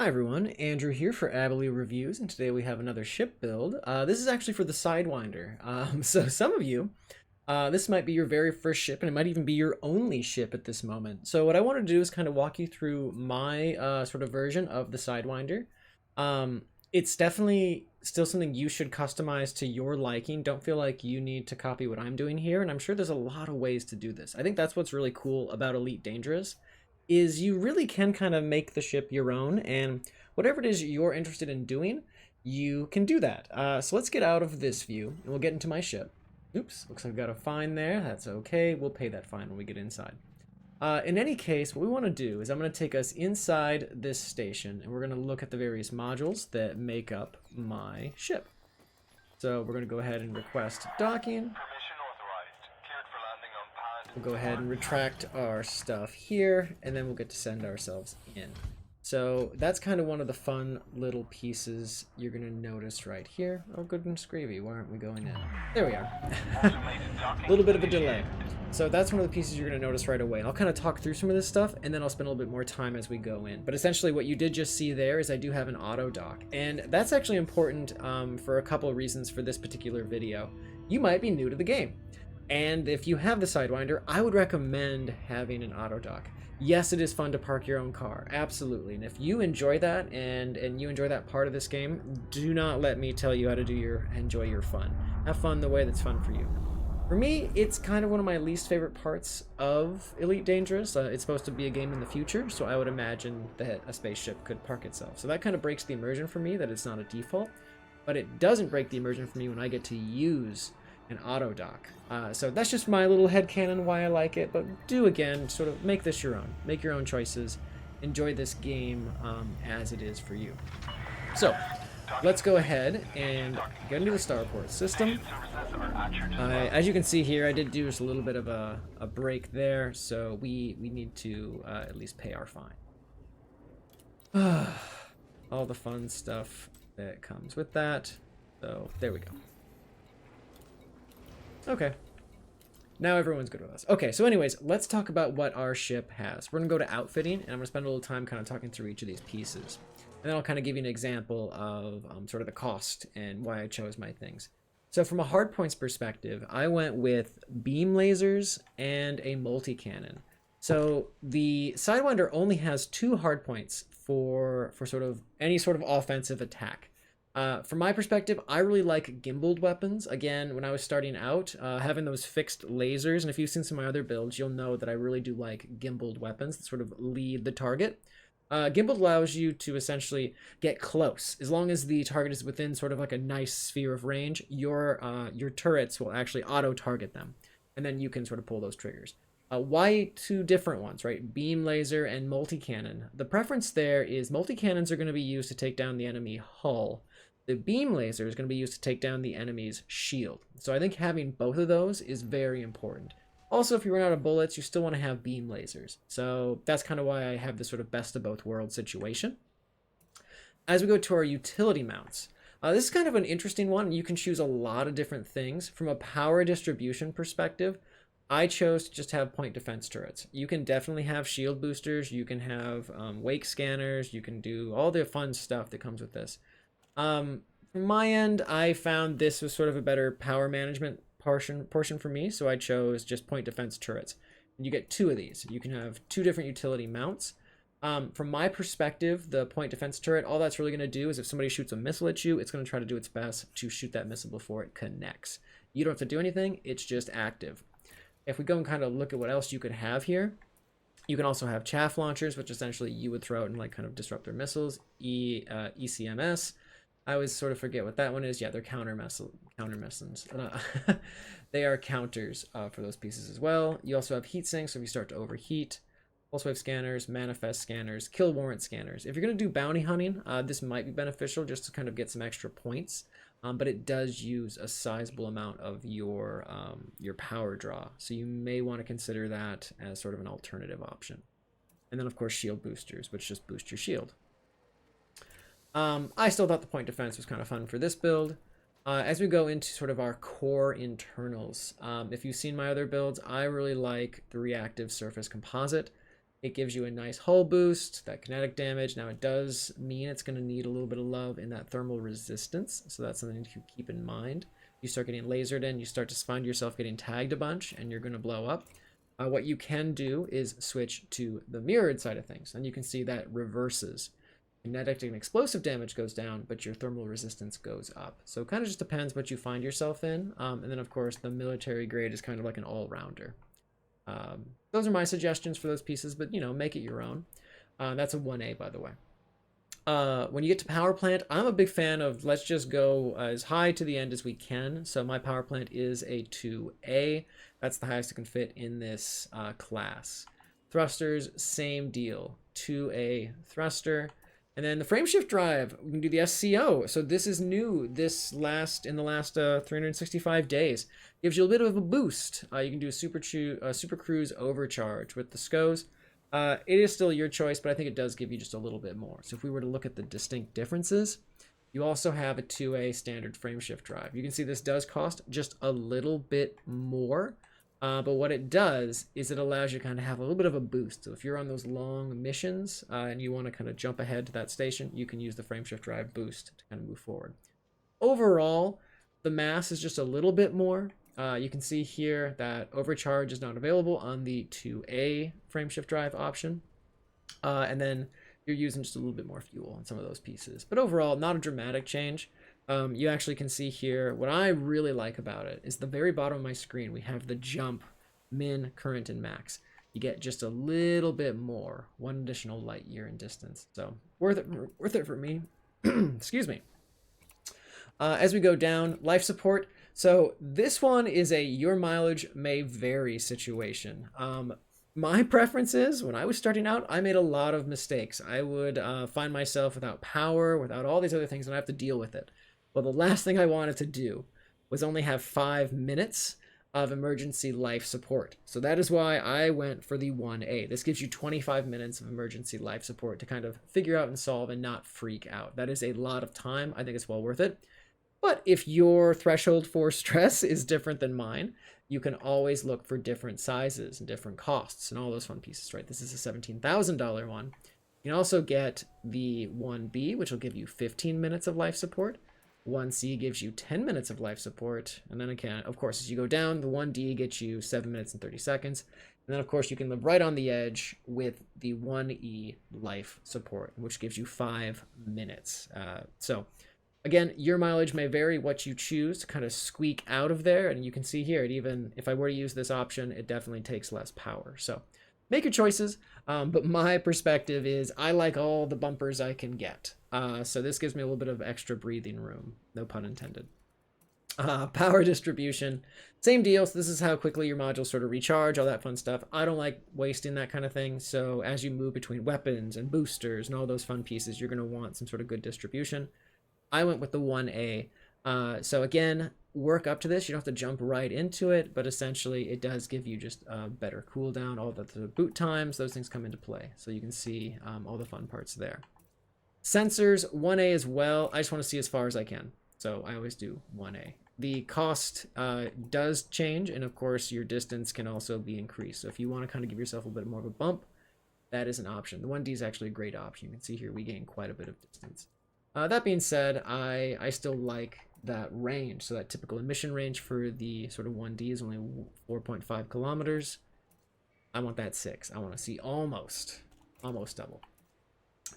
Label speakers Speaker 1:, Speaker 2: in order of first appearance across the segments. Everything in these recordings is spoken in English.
Speaker 1: Hi everyone, Andrew here for ABELI Reviews, and today we have another ship build. This is actually for the Sidewinder. So some of you, this might be your very first ship, and it might even be your only ship at this moment. So what I want to do is kind of walk you through my sort of version of the Sidewinder. It's definitely still something you should customize to your liking. Don't feel like you need to copy what I'm doing here, and I'm sure there's a lot of ways to do this. I think that's what's really cool about Elite Dangerous, is you really can kind of make the ship your own, and whatever it is you're interested in doing, you can do that. So let's get out of this view, and we'll get into my ship. Oops, looks like I've got a fine there. That's okay. We'll pay that fine when we get inside. In any case, what we want to do is I'm going to take us inside this station, and we're going to look at the various modules that make up my ship. So we're going to go ahead and request docking. We'll go ahead and retract our stuff here, and then we'll get to send ourselves in. So that's kind of one of the fun little pieces you're going to notice right here. Oh, goodness gravy, why aren't we going in? There we are. A little bit of a delay. So that's one of the pieces you're going to notice right away. I'll kind of talk through some of this stuff, and then I'll spend a little bit more time as we go in. But essentially what you did just see there is I do have an auto dock. And that's actually important for a couple of reasons for this particular video. You might be new to the game. And if you have the Sidewinder, I would recommend having an auto dock. Yes, it is fun to park your own car, absolutely. And if you enjoy that and you enjoy that part of this game, do not let me tell you how to enjoy your fun. Have fun the way that's fun for you. For me, it's kind of one of my least favorite parts of Elite Dangerous. It's supposed to be a game in the future, so I would imagine that a spaceship could park itself. So that kind of breaks the immersion for me, that it's not a default. But it doesn't break the immersion for me when I get to use an auto dock. So that's just my little headcanon why I like it, but do again, sort of make this your own. Make your own choices. Enjoy this game as it is for you. So let's go ahead and get into the starport system. As you can see here, I did do just a little bit of a break there, so we need to at least pay our fine. All the fun stuff that comes with that. So there we go. Okay. Now everyone's good with us. Okay, so anyways, let's talk about what our ship has. We're going to go to outfitting, and I'm going to spend a little time kind of talking through each of these pieces. And then I'll kind of give you an example of sort of the cost and why I chose my things. So from a hardpoints perspective, I went with beam lasers and a multi-cannon. So the Sidewinder only has 2 hardpoints for sort of any sort of offensive attack. From my perspective, I really like gimbaled weapons. Again, when I was starting out, having those fixed lasers, and if you've seen some of my other builds, you'll know that I really do like gimbaled weapons that sort of lead the target. Gimbaled allows you to essentially get close. As long as the target is within sort of like a nice sphere of range, your turrets will actually auto-target them, and then you can sort of pull those triggers. Why 2 different ones, right? Beam laser and multi-cannon. The preference there is multi-cannons are going to be used to take down the enemy hull. The beam laser is going to be used to take down the enemy's shield. So I think having both of those is very important. Also, if you run out of bullets, you still want to have beam lasers. So that's kind of why I have this sort of best of both worlds situation. As we go to our utility mounts, this is kind of an interesting one. You can choose a lot of different things. From a power distribution perspective, I chose to just have point defense turrets. You can definitely have shield boosters. You can have wake scanners. You can do all the fun stuff that comes with this. From my end, I found this was sort of a better power management portion for me, so I chose just point defense turrets. And you get 2 of these. You can have 2 different utility mounts. From my perspective, the point defense turret, all that's really going to do is if somebody shoots a missile at you, it's going to try to do its best to shoot that missile before it connects. You don't have to do anything, it's just active. If we go and kind of look at what else you could have here, you can also have chaff launchers, which essentially you would throw out and like kind of disrupt their missiles. ECMS. I always sort of forget what that one is. Yeah, they're counter missiles. They are counters for those pieces as well. You also have heat sinks, so if you start to overheat. Pulse wave scanners, manifest scanners, kill warrant scanners. If you're going to do bounty hunting, this might be beneficial just to kind of get some extra points. But it does use a sizable amount of your power draw. So you may want to consider that as sort of an alternative option. And then, of course, shield boosters, which just boost your shield. I still thought the point defense was kind of fun for this build. As we go into sort of our core internals, if you've seen my other builds, I really like the reactive surface composite. It gives you a nice hull boost, that kinetic damage. Now it does mean it's going to need a little bit of love in that thermal resistance, so that's something to keep in mind. You start getting lasered in, you start to find yourself getting tagged a bunch, and you're going to blow up. What you can do is switch to the mirrored side of things, and you can see that reverses. Kinetic and explosive damage goes down, but your thermal resistance goes up. So it kind of just depends what you find yourself in. And then, of course, the military grade is kind of like an all-rounder. Those are my suggestions for those pieces, but, you know, make it your own. That's a 1A, by the way. When you get to power plant, I'm a big fan of let's just go as high to the end as we can. So my power plant is a 2A. That's the highest it can fit in this class. Thrusters, same deal. 2A thruster. And then the frameshift drive, we can do the SCO. So this is new in the last 365 days. Gives you a bit of a boost. You can do a super cruise overcharge with the SCOs. It is still your choice, but I think it does give you just a little bit more. So if we were to look at the distinct differences, you also have a 2A standard frameshift drive. You can see this does cost just a little bit more. But what it does is it allows you to kind of have a little bit of a boost. So if you're on those long missions and you want to kind of jump ahead to that station, you can use the frameshift drive boost to kind of move forward. Overall, the mass is just a little bit more. You can see here that overcharge is not available on the 2A frameshift drive option. And then you're using just a little bit more fuel on some of those pieces. But overall, not a dramatic change. You actually can see here, what I really like about it is the very bottom of my screen, we have the jump, min, current, and max. You get just a little bit more, 1 additional light year in distance. So worth it for me. Excuse me. As we go down, life support. So this one is a your mileage may vary situation. My preference is, when I was starting out, I made a lot of mistakes. I would find myself without power, without all these other things, and I have to deal with it. Well, the last thing I wanted to do was only have 5 minutes of emergency life support. So that is why I went for the 1A. This gives you 25 minutes of emergency life support to kind of figure out and solve and not freak out. That is a lot of time. I think it's well worth it. But if your threshold for stress is different than mine, you can always look for different sizes and different costs and all those fun pieces, right? This is a $17,000 one. You can also get the 1B, which will give you 15 minutes of life support. 1C gives you 10 minutes of life support. And then again, of course, as you go down, the 1D gets you 7 minutes and 30 seconds. And then, of course, you can live right on the edge with the 1E life support, which gives you 5 minutes. So, again, your mileage may vary what you choose to kind of squeak out of there. And you can see here, even if I were to use this option, it definitely takes less power. So make your choices. But my perspective is I like all the bumpers I can get. So this gives me a little bit of extra breathing room. No pun intended. Power distribution, same deal. So this is how quickly your modules sort of recharge, all that fun stuff. I don't like wasting that kind of thing. So as you move between weapons and boosters and all those fun pieces, you're going to want some sort of good distribution. I went with the 1A. So again, work up to this. You don't have to jump right into it, but essentially it does give you just a better cooldown. All the boot times, those things come into play. So you can see all the fun parts there. Sensors, 1A as well. I just want to see as far as I can. So I always do 1A. The cost does change, and of course your distance can also be increased. So if you want to kind of give yourself a bit more of a bump, that is an option. The 1D is actually a great option. You can see here we gain quite a bit of distance. That being said, I still like that range. So that typical emission range for the sort of 1D is only 4.5 kilometers. I want that 6. I want to see almost double.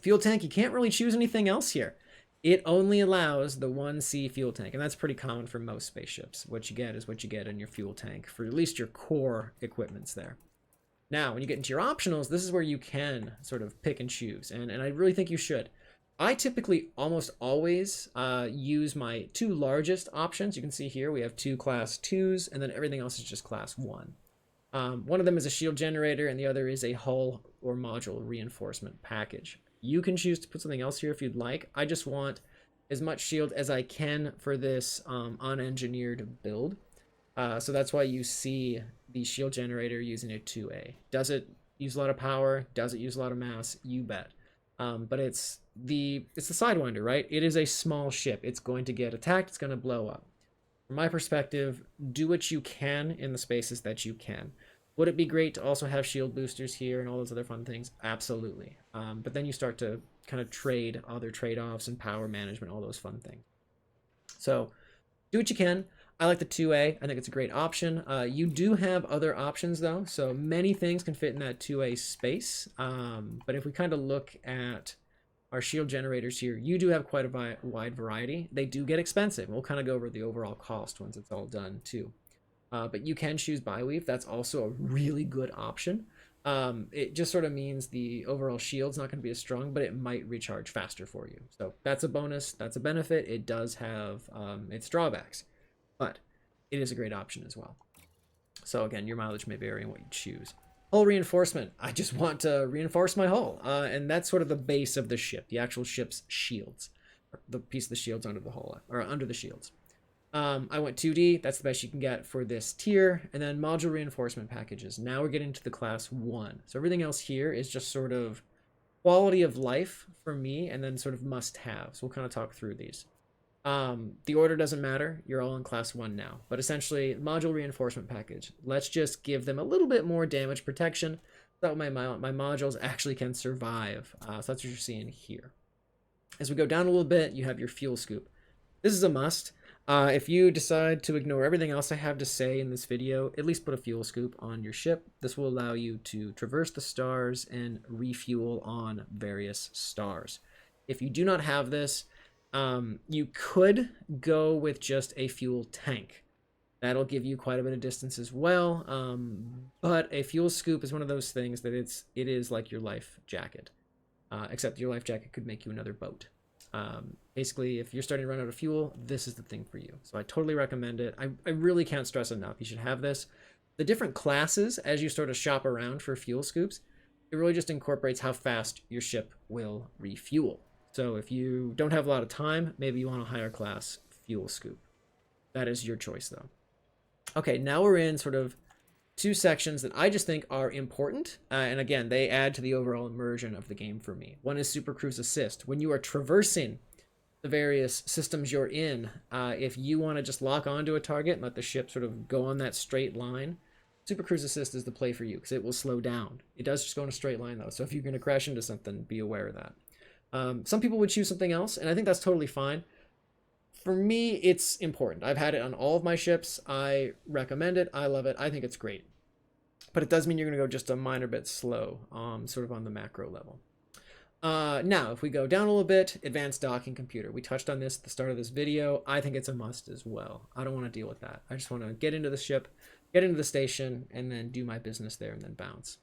Speaker 1: Fuel tank, you can't really choose anything else here. It only allows the 1C fuel tank, and that's pretty common for most spaceships. What you get is what you get in your fuel tank for at least your core equipments there. Now, when you get into your optionals, this is where you can sort of pick and choose, and I really think you should. I typically almost always use my 2 largest options. You can see here we have 2 class 2s, and then everything else is just class 1. One of them is a shield generator, and the other is a hull or module reinforcement package. You can choose to put something else here if you'd like. I just want as much shield as I can for this unengineered build. So that's why you see the shield generator using a 2A. Does it use a lot of power? Does it use a lot of mass? You bet. But it's the Sidewinder, right? It is a small ship. It's going to get attacked. It's going to blow up. From my perspective, do what you can in the spaces that you can. Would it be great to also have shield boosters here and all those other fun things? Absolutely. But then you start to kind of trade other trade-offs and power management, all those fun things. So do what you can. I like the 2A. I think it's a great option. You do have other options though. So many things can fit in that 2A space. But if we kind of look at our shield generators here, you do have quite a wide variety. They do get expensive. We'll kind of go over the overall cost once it's all done too. But you can choose Bi-Weave. That's also a really good option. It just sort of means the overall shield's not going to be as strong, but it might recharge faster for you. So that's a bonus. That's a benefit. It does have its drawbacks, but it is a great option as well. So again, your mileage may vary in what you choose. Hull reinforcement. I just want to reinforce my hull. And that's sort of the base of the ship, the actual ship's shields. The piece of the shields under the hull, or under the shields. I went 2D. That's the best you can get for this tier. And then module reinforcement packages. Now we're getting to the class 1. So everything else here is just sort of quality of life for me, and then sort of must-haves. We'll kind of talk through these. The order doesn't matter. You're all in class 1 now. But essentially, module reinforcement package. Let's just give them a little bit more damage protection so that my modules actually can survive. So that's what you're seeing here. As we go down a little bit, you have your fuel scoop. This is a must. If you decide to ignore everything else I have to say in this video, at least put a fuel scoop on your ship. This will allow you to traverse the stars and refuel on various stars. If you do not have this, you could go with just a fuel tank. That'll give you quite a bit of distance as well. But a fuel scoop is one of those things that it is like your life jacket. Except your life jacket could make you another boat. Basically, if you're starting to run out of fuel, this is the thing for you. So I totally recommend it. I really can't stress enough. You should have this. The different classes, as you sort of shop around for fuel scoops, it really just incorporates how fast your ship will refuel. So if you don't have a lot of time, maybe you want a higher class fuel scoop. That is your choice though. Okay, now we're in sort of two sections that I just think are important. And again, they add to the overall immersion of the game for me. One is Super Cruise Assist. When you are traversing the various systems you're in, if you want to just lock onto a target and let the ship sort of go on that straight line, Super Cruise Assist is the play for you because it will slow down. It does just go in a straight line though. So if you're going to crash into something, be aware of that. Some people would choose something else, and I think that's totally fine. For me, it's important. I've had it on all of my ships. I recommend it. I love it. I think it's great. But it does mean you're going to go just a minor bit slow, sort of on the macro level. Now, if we go down a little bit, advanced docking computer. We touched on this at the start of this video. I think it's a must as well. I don't want to deal with that. I just want to get into the ship, get into the station, and then do my business there and then bounce.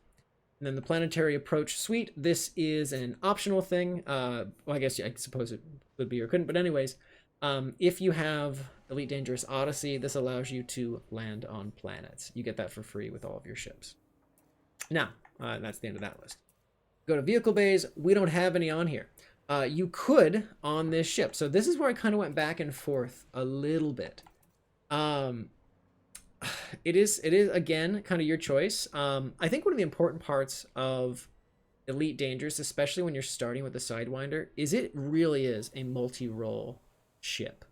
Speaker 1: And then the planetary approach suite. This is an optional thing. Well, I guess I suppose it would be or couldn't. But anyways, if you have Elite Dangerous Odyssey, this allows you to land on planets. You get that for free with all of your ships. Now, that's the end of that list. Go to vehicle bays. We don't have any on here. You could on this ship. So this is where I kind of went back and forth a little bit. It is again kind of your choice. I think one of the important parts of Elite Dangerous, especially when you're starting with the Sidewinder, is it really is a multi-role ship.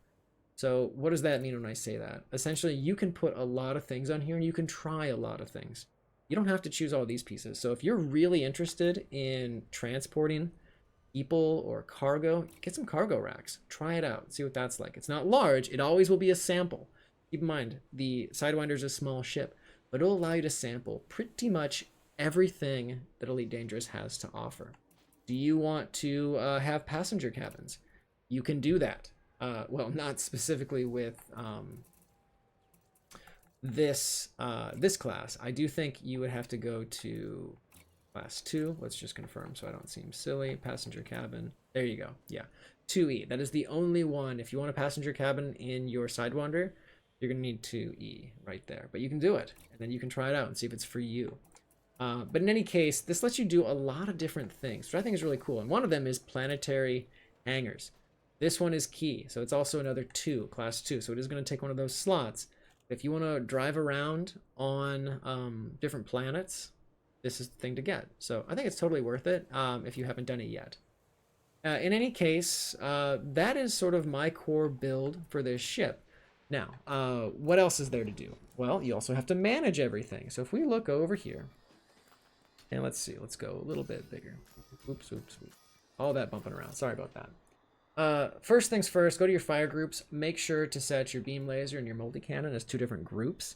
Speaker 1: So what does that mean when I say that? Essentially, you can put a lot of things on here and you can try a lot of things. You don't have to choose all these pieces. So if you're really interested in transporting people or cargo, get some cargo racks. Try it out. See what that's like. It's not large. It always will be a sample. Keep in mind, the Sidewinder is a small ship, but it'll allow you to sample pretty much everything that Elite Dangerous has to offer. Do you want to have passenger cabins? You can do that. Well, not specifically with this class. I do think you would have to go to class 2. Let's just confirm so I don't seem silly. Passenger cabin. There you go. Yeah. 2E. That is the only one. If you want a passenger cabin in your Sidewinder, you're going to need 2E right there. But you can do it. And then you can try it out and see if it's for you. But in any case, this lets you do a lot of different things, which I think is really cool. And one of them is planetary hangars. This one is key. So it's also another 2, class 2. So it is going to take one of those slots. If you want to drive around on different planets, this is the thing to get. So I think it's totally worth it if you haven't done it yet. In any case, that is sort of my core build for this ship. Now, what else is there to do? Well, you also have to manage everything. So if we look over here, and let's see, let's go a little bit bigger. Oops, oops, oops. All that bumping around. Sorry about that. First things first, go to your fire groups. Make sure to set your beam laser and your multi-cannon as 2 different groups.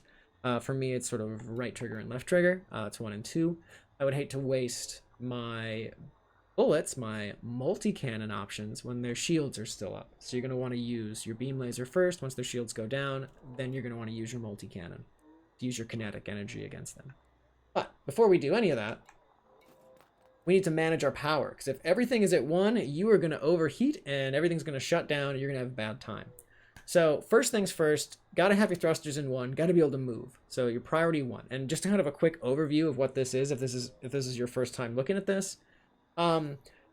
Speaker 1: For me, it's sort of right trigger and left trigger. It's 1 and 2. I would hate to waste my bullets, my multi-cannon options, when their shields are still up. So you're going to want to use your beam laser first. Once their shields go down, then you're going to want to use your multi-cannon to use your kinetic energy against them. But before we do any of that, we need to manage our power, because if everything is at 1, you are going to overheat and everything's going to shut down and you're going to have a bad time. So first things first, got to have your thrusters in 1, got to be able to move. So your priority 1. And just kind of a quick overview of what this is, if this is your first time looking at this.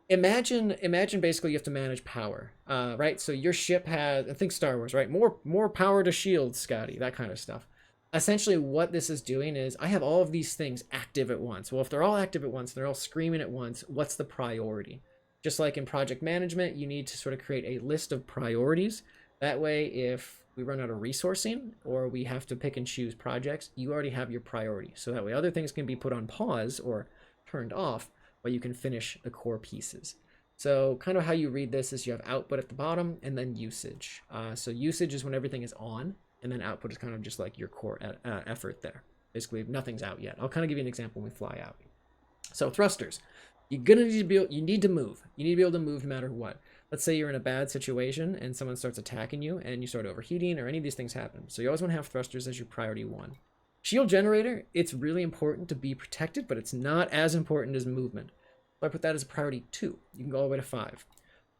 Speaker 1: Imagine basically you have to manage power, right? So your ship has, I think Star Wars, right? More power to shields, Scotty, that kind of stuff. Essentially what this is doing is I have all of these things active at once. Well, if they're all active at once, they're all screaming at once, what's the priority? Just like in project management, you need to sort of create a list of priorities. That way, if we run out of resourcing or we have to pick and choose projects, you already have your priority. So that way other things can be put on pause or turned off, but you can finish the core pieces. So kind of how you read this is you have output at the bottom and then usage. So usage is when everything is on, and then output is kind of just like your core effort there. Basically, nothing's out yet. I'll kind of give you an example when we fly out. So thrusters, you're gonna need to you need to move. You need to be able to move no matter what. Let's say you're in a bad situation and someone starts attacking you and you start overheating or any of these things happen. So you always want to have thrusters as your priority 1. Shield generator, it's really important to be protected, but it's not as important as movement. So I put that as a priority 2. You can go all the way to 5.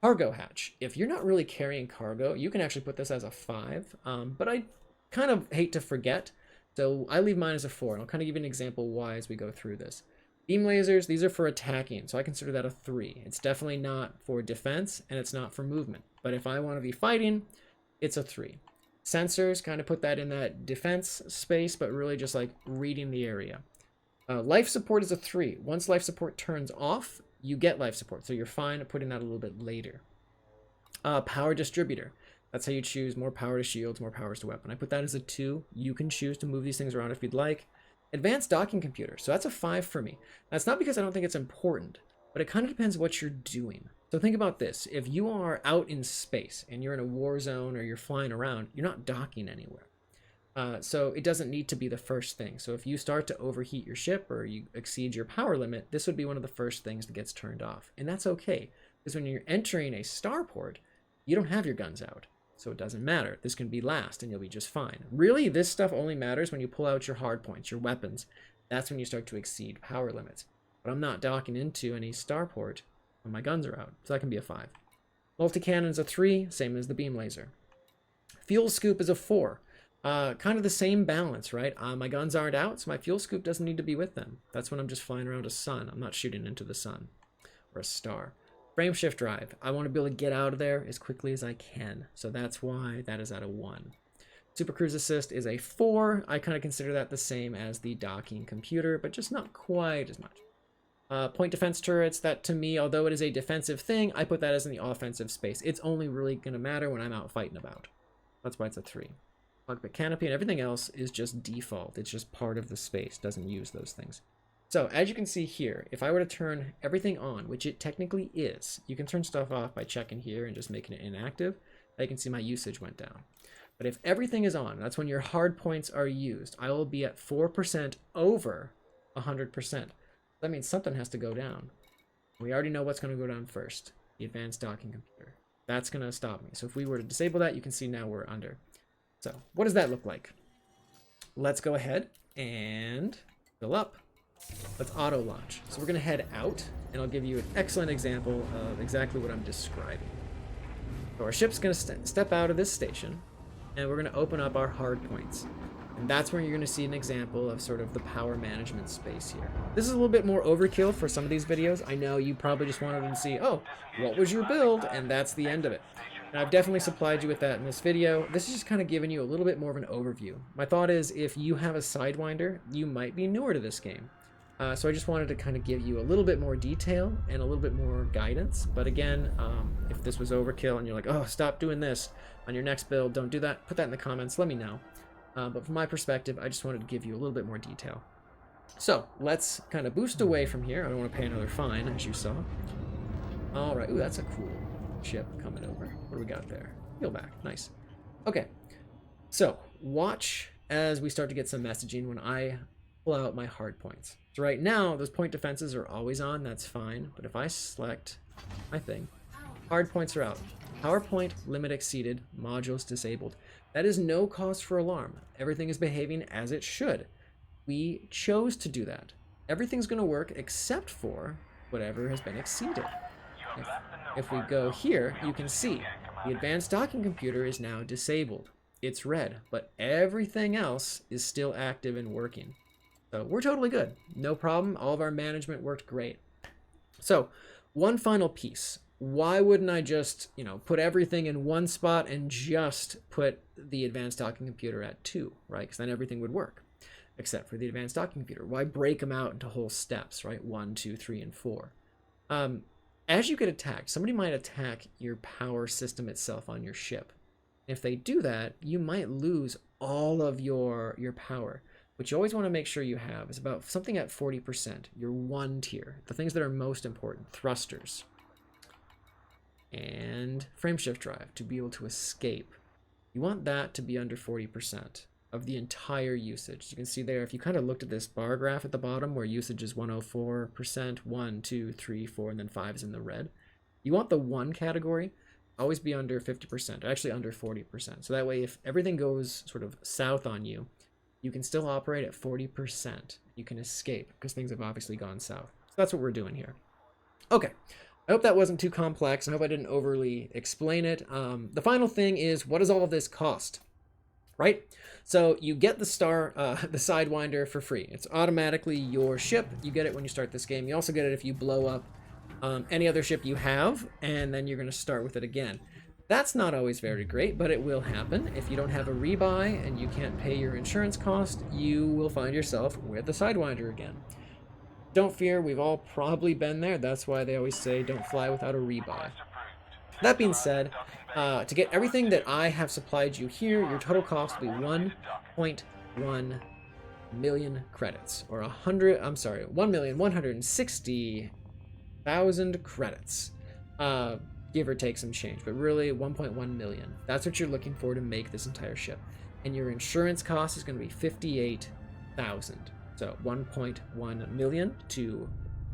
Speaker 1: Cargo hatch. If you're not really carrying cargo, you can actually put this as a 5, but I kind of hate to forget, so I leave mine as a 4, and I'll kind of give you an example why as we go through this. Beam lasers, these are for attacking, so I consider that a 3. It's definitely not for defense, and it's not for movement, but if I want to be fighting, it's a 3. Sensors, kind of put that in that defense space, but really just like reading the area. Life support is a 3. Once life support turns off, you get life support, so you're fine putting that a little bit later. Power distributor. That's how you choose more power to shields, more powers to weapon. I put that as a 2. You can choose to move these things around if you'd like. Advanced docking computer. So that's a 5 for me. That's not because I don't think it's important, but it kind of depends what you're doing. So think about this. If you are out in space and you're in a war zone or you're flying around, you're not docking anywhere. So it doesn't need to be the first thing. So if you start to overheat your ship or you exceed your power limit, this would be one of the first things that gets turned off. And that's okay, because when you're entering a starport, you don't have your guns out. So it doesn't matter. This can be last and you'll be just fine. Really, this stuff only matters when you pull out your hard points, your weapons. That's when you start to exceed power limits. But I'm not docking into any starport when my guns are out. So that can be a 5. Multi-cannon is a 3, same as the beam laser. Fuel scoop is a 4. Kind of the same balance, right? My guns aren't out, so my fuel scoop doesn't need to be with them. That's when I'm just flying around a sun. I'm not shooting into the sun or a star. Frame shift drive. I want to be able to get out of there as quickly as I can. So that's why that is at a 1. Super cruise assist is a 4. I kind of consider that the same as the docking computer, but just not quite as much. Point defense turrets, that to me, although it is a defensive thing, I put that as in the offensive space. It's only really going to matter when I'm out fighting about. That's why it's a 3. Cockpit canopy and everything else is just default. It's just part of the space, doesn't use those things. So as you can see here, if I were to turn everything on, which it technically is, you can turn stuff off by checking here and just making it inactive. I can see my usage went down. But if everything is on, that's when your hard points are used. I will be at 4% over 100%. That means something has to go down. We already know what's going to go down first. The advanced docking computer. That's going to stop me. So if we were to disable that, you can see now we're under. So what does that look like? Let's go ahead and fill up. Let's auto launch. So we're going to head out, and I'll give you an excellent example of exactly what I'm describing. So our ship's going to step out of this station, and we're going to open up our hard points. And that's where you're going to see an example of sort of the power management space here. This is a little bit more overkill for some of these videos. I know you probably just wanted to see, oh, what was your build? And that's the end of it. And I've definitely supplied you with that in this video. This is just kind of giving you a little bit more of an overview. My thought is if you have a Sidewinder, you might be newer to this game. So I just wanted to kind of give you a little bit more detail and a little bit more guidance. But again, if this was overkill and you're like, oh, stop doing this on your next build, don't do that, put that in the comments, let me know. But from my perspective, I just wanted to give you a little bit more detail. So let's kind of boost away from here. I don't want to pay another fine, as you saw. All right. Ooh, that's a cool ship coming over. What do we got there? Peel back. Nice. Okay. So watch as we start to get some messaging when I pull out my hard points. So right now, those point defenses are always on. That's fine. But if I select my thing, hard points are out. PowerPoint limit exceeded. Modules disabled. That is no cause for alarm. Everything is behaving as it should. We chose to do that. Everything's going to work except for whatever has been exceeded. If we go here, you can see the advanced docking computer is now disabled. It's red, but everything else is still active and working. So we're totally good. No problem. All of our management worked great. So one final piece. Why wouldn't I just, put everything in one spot and just put the advanced docking computer at 2, right? Because then everything would work. Except for the advanced docking computer. Why break them out into whole steps, right? 1, 2, 3, and 4. As you get attacked, somebody might attack your power system itself on your ship. If they do that, you might lose all of your power. What you always want to make sure you have is about something at 40%, your 1 tier. The things that are most important, thrusters. And frameshift drive, to be able to escape. You want that to be under 40%. Of the entire usage. You can see there, if you kind of looked at this bar graph at the bottom where usage is 104%, 1, 2, 3, 4, and then 5 is in the red. You want the 1 category always be under 50%, actually under 40%. So that way, if everything goes sort of south on you, you can still operate at 40%. You can escape because things have obviously gone south. So that's what we're doing here. Okay. I hope that wasn't too complex. I hope I didn't overly explain it. The final thing is, what does all of this cost? Right? So you get the the Sidewinder for free. It's automatically your ship. You get it when you start this game. You also get it if you blow up any other ship you have, and then you're going to start with it again. That's not always very great, but it will happen. If you don't have a rebuy and you can't pay your insurance cost, you will find yourself with the Sidewinder again. Don't fear, we've all probably been there. That's why they always say don't fly without a rebuy. That being said, to get everything that I have supplied you here, your total cost will be 1.1 million credits, or 1,160,000 credits, give or take some change, but really 1.1 million. That's what you're looking for to make this entire ship, and your insurance cost is going to be 58,000. So 1.1 million to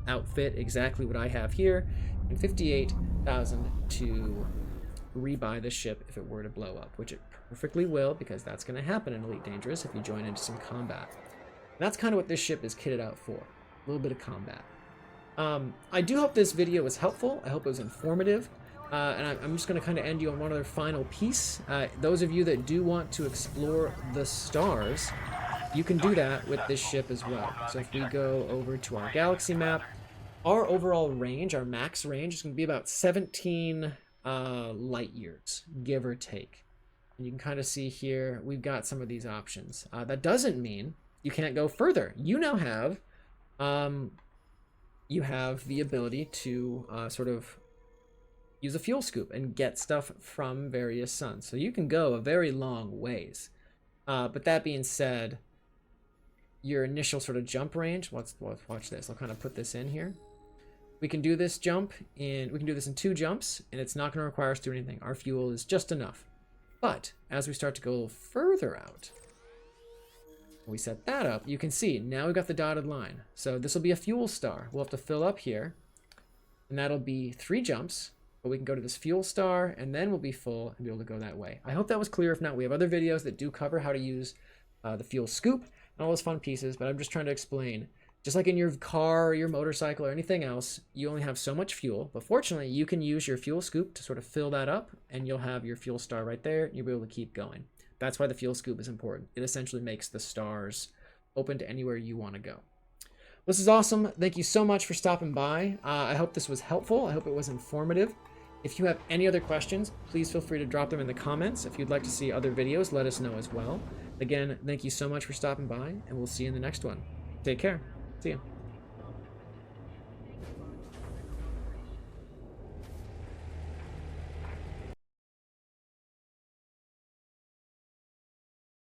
Speaker 1: outfit exactly what I have here, and 58,000 to rebuy the ship if it were to blow up, which it perfectly will, because that's going to happen in Elite Dangerous if you join into some combat. And that's kind of what this ship is kitted out for, a little bit of combat. I do hope this video was helpful. I hope it was informative. And I'm just going to kind of end you on one other final piece. Those of you that do want to explore the stars, you can do that with this ship as well. So if we go over to our galaxy map, our overall range, our max range, is going to be about 17 light years, give or take. And you can kind of see here, we've got some of these options. That doesn't mean you can't go further. You now have, the ability to sort of use a fuel scoop and get stuff from various suns. So you can go a very long ways. But that being said, your initial sort of jump range, let's watch this. I'll kind of put this in here. We can do this jump we can do this in 2 jumps, and it's not going to require us to do anything. Our fuel is just enough. But as we start to go a little further out, we set that up, you can see now we've got the dotted line. So this will be a fuel star. We'll have to fill up here, and that'll be 3 jumps, but we can go to this fuel star, and then we'll be full and be able to go that way. I hope that was clear. If not, we have other videos that do cover how to use the fuel scoop and all those fun pieces, but I'm just trying to explain. Just like in your car or your motorcycle or anything else, you only have so much fuel, but fortunately you can use your fuel scoop to sort of fill that up, and you'll have your fuel star right there, and you'll be able to keep going. That's why the fuel scoop is important. It essentially makes the stars open to anywhere you want to go. This is awesome. Thank you so much for stopping by. I hope this was helpful. I hope it was informative. If you have any other questions, please feel free to drop them in the comments. If you'd like to see other videos, let us know as well. Again, thank you so much for stopping by, and we'll see you in the next one. Take care. See ya.